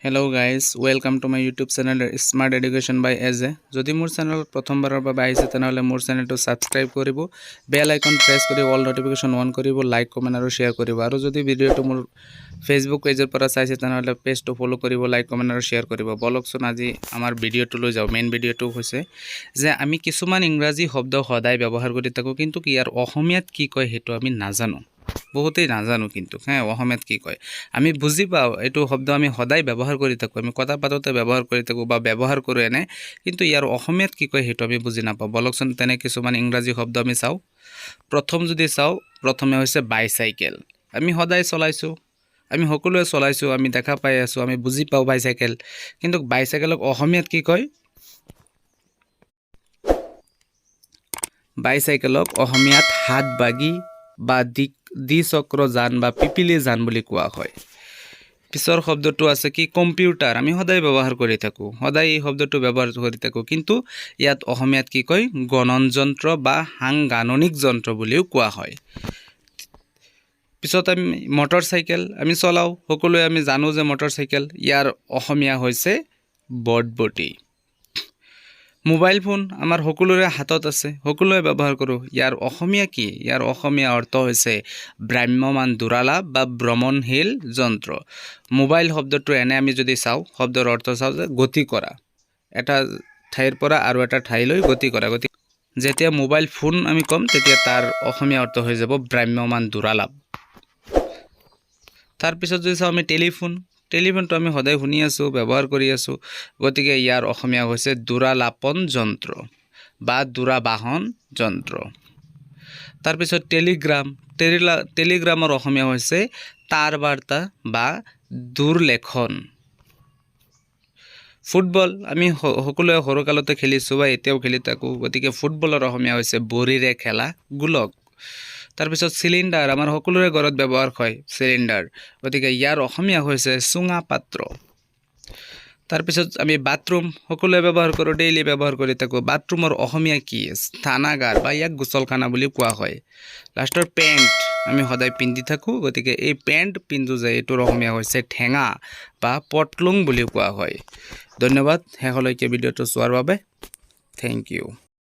Hello guys, welcome to my YouTube channel Smart Education by AJ. যদি মোৰ channel প্ৰথমবাৰৰ বাবে আহিছে তেনেহলে মোৰ চেনেলটো সাবস্ক্ৰাইব কৰিব, বেল আইকন প্ৰেছ কৰি অল নোটিফিকেশন অন কৰিব, লাইক কমেন্ট আৰু শেয়াৰ কৰিব। আৰু যদি ভিডিওটো মোৰ ফেসবুক পেজৰ পৰা চাইছে তেনেহলে পেজটো ফলো কৰিব, লাইক কমেন্ট আৰু শেয়াৰ কৰিব। বলকচোন আজি আমাৰ ভিডিওটো লৈ যাও। মেইন ভিডিওটো হৈছে যে আমি কিছুমান ইংৰাজী শব্দ সদায় ব্যৱহাৰ কৰি থাকো, কিন্তু ইয়াৰ অসমীয়াত কি কয় হেতু আমি নাজানো। বহুতেই নাজানো কিন্তু অসমীয়াত কি কয় আমি বুজি পাও এটো শব্দ আমি সদায় ব্যৱহাৰ কৰি থাকো, আমি কথা পাতোতে ব্যৱহাৰ কৰি থাকো বা ব্যৱহাৰ কৰো এনে, কিন্তু ইয়াৰ অসমীয়াত কি কয় হেতু আমি বুজি নাপাও। বলকচোন তেনে কিছুমান ইংৰাজী শব্দ আমি চাও। প্ৰথম যদি চাও, প্ৰথমে হৈছে বাইসাইকেল। আমি সদায় চলাইছো, আমি সকলোৱে চলাইছো, আমি দেখা পাই আছো, আমি বুজি পাও বাইসাইকেল, কিন্তু বাইসাইকেলক অসমীয়াত কি কয়? বাইসাইকেলক অসমীয়াত হাতবাগী বা দ্বিচক্ৰ যান বা পিপিলি যান বুলি কোৱা হয়। পিছৰ শব্দটো আছে কি? কম্পিউটাৰ। আমি সদায় ব্যৱহাৰ কৰি থাকো, সদায় এই শব্দটো ব্যৱহাৰ কৰি থাকো, কিন্তু ইয়াত অসমীয়াত কি কয়? গণন যন্ত্ৰ বা সাংগাণনিক যন্ত্ৰ বুলিও কোৱা হয়। পিছত আমি মটৰচাইকেল আমি চলাও, সকলোৱে আমি জানো যে মটৰচাইকেল, ইয়াৰ অসমীয়া হৈছে বটবটি। মোবাইল ফোন আমাৰ সকলোৰে হাতত আছে, সকলোৱে ব্যৱহাৰ কৰো, ইয়াৰ অসমীয়া কি? ইয়াৰ অসমীয়া অৰ্থ হৈছে ভ্ৰাম্যমান দুৰালাভ বা ভ্ৰমণশীল যন্ত্ৰ। মোবাইল শব্দটো এনে আমি যদি চাও, শব্দৰ অৰ্থ চাও যে গতি কৰা, এটা ঠাইৰ পৰা আৰু এটা ঠাইলৈ গতি কৰা। যেতিয়া মোবাইল ফোন আমি কম তেতিয়া তাৰ অসমীয়া অৰ্থ হৈ যাব ভ্ৰাম্যমান দুৰালাভ। তাৰ পিছত যদি চাও আমি টেলিফোন, টেলিফোনটো আমি সদায় শুনি আছো, ব্যৱহাৰ কৰি আছো, গতিকে ইয়াৰ অসমীয়া হৈছে দুৰালাপন যন্ত্ৰ বা দুৰাবাহন যন্ত্ৰ। তাৰ পিছত টেলিগ্ৰাম, টেলিগ্ৰামৰ অসমীয়া হৈছে তাৰ বাৰ্তা বা দূৰলেখন। ফুটবল আমি সকলোৱে সৰুকালতে খেলিছো বা এতিয়াও খেলি থাকো, গতিকে ফুটবলৰ অসমীয়া হৈছে বৰিৰে খেলা গোলক। তাৰ পিছত সিলিন্ডাৰ, আমাৰ সকলোৰে ঘৰত ব্যৱহাৰ হয় সিলিন্ডাৰ, গতিকে ইয়াৰ অসমীয়া হৈছে চুঙা পাত্ৰ। তাৰ পিছত আমি বাথৰুম সকলোৱে ব্যৱহাৰ কৰো, ডেইলি ব্যৱহাৰ কৰি থাকো, বাথৰুমৰ অসমীয়া কি? স্থানাগাৰ বা ইয়াক গোসলখানা বুলি কোৱা হয়। লাষ্টৰ পেণ্ট, আমি সদায় পিন্ধি থাকো, গতিকে এই পেণ্ট পিন্ধো যে এটোৰ অসমীয়া হৈছে ঠেঙা বা পটলুং বুলি কোৱা হয়। ধন্যবাদ শেষলৈকে ভিডিওটো চোৱাৰ বাবে। Thank U.